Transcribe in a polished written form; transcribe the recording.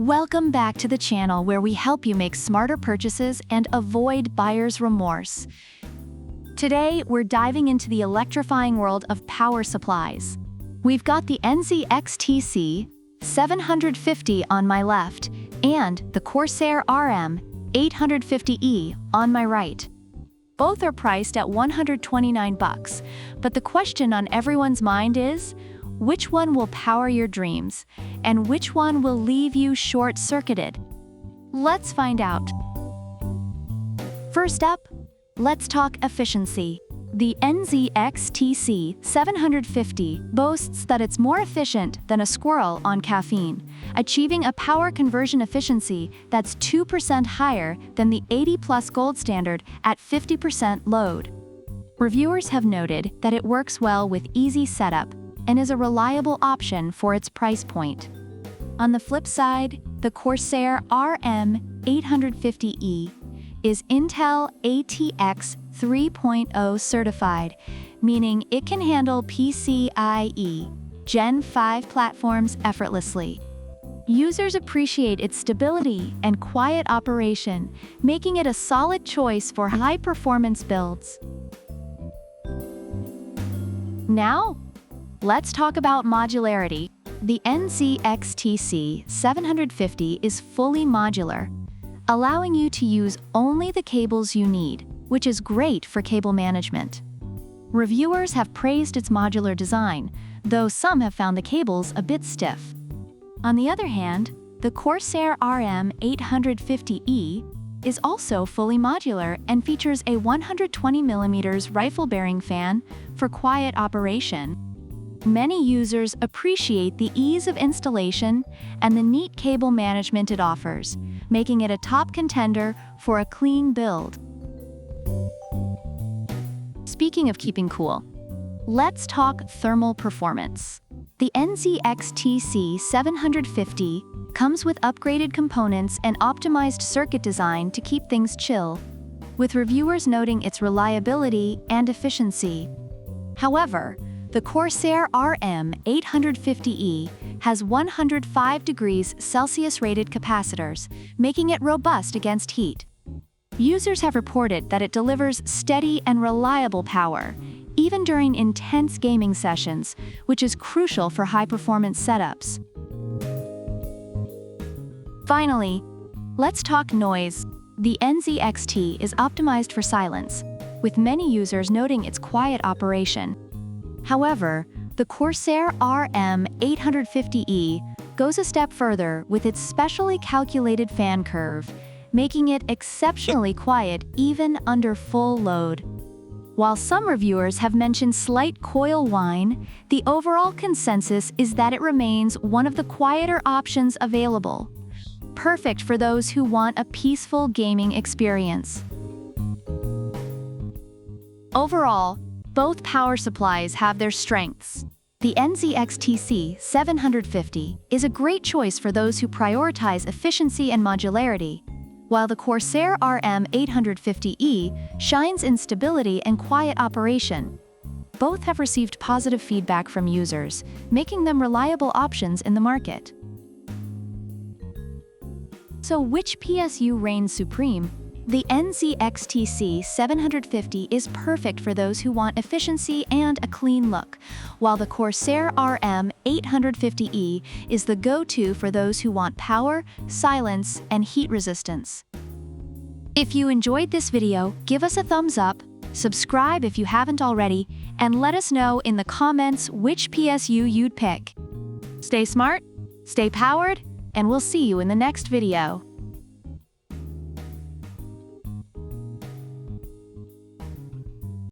Welcome back to the channel where we help you make smarter purchases and avoid buyer's remorse. Today, we're diving into the electrifying world of power supplies. We've got the NZXT C750 on my left and the Corsair RM850e on my right. Both are priced at $129, but the question on everyone's mind is, which one will power your dreams, and which one will leave you short-circuited? Let's find out. First up, let's talk efficiency. The NZXT C750 boasts that it's more efficient than a squirrel on caffeine, achieving a power conversion efficiency that's 2% higher than the 80+ gold standard at 50% load. Reviewers have noted that it works well with easy setup and is a reliable option for its price point. On the flip side, the Corsair RM850e is Intel ATX 3.0 certified, meaning it can handle PCIe Gen 5 platforms effortlessly. Users appreciate its stability and quiet operation, making it a solid choice for high-performance builds. Now, let's talk about modularity. The NZXT C750 is fully modular, allowing you to use only the cables you need, which is great for cable management. Reviewers have praised its modular design, though some have found the cables a bit stiff. On the other hand, the Corsair RM850e is also fully modular and features a 120mm rifle-bearing fan for quiet operation. Many users appreciate the ease of installation and the neat cable management it offers, making it a top contender for a clean build. Speaking of keeping cool, let's talk thermal performance. The NZXT C750 comes with upgraded components and optimized circuit design to keep things chill, with reviewers noting its reliability and efficiency. However, the Corsair RM850e has 105 degrees Celsius rated capacitors, making it robust against heat. Users have reported that it delivers steady and reliable power, even during intense gaming sessions, which is crucial for high-performance setups. Finally, let's talk noise. The NZXT is optimized for silence, with many users noting its quiet operation. However, the Corsair RM850e goes a step further with its specially calculated fan curve, making it exceptionally quiet even under full load. While some reviewers have mentioned slight coil whine, the overall consensus is that it remains one of the quieter options available, perfect for those who want a peaceful gaming experience. Overall, both power supplies have their strengths. The NZXT C750 is a great choice for those who prioritize efficiency and modularity, while the Corsair RM850e shines in stability and quiet operation. Both have received positive feedback from users, making them reliable options in the market. So which PSU reigns supreme? The NZXT C750 is perfect for those who want efficiency and a clean look, while the Corsair RM850e is the go-to for those who want power, silence, and heat resistance. If you enjoyed this video, give us a thumbs up, subscribe if you haven't already, and let us know in the comments which PSU you'd pick. Stay smart, stay powered, and we'll see you in the next video.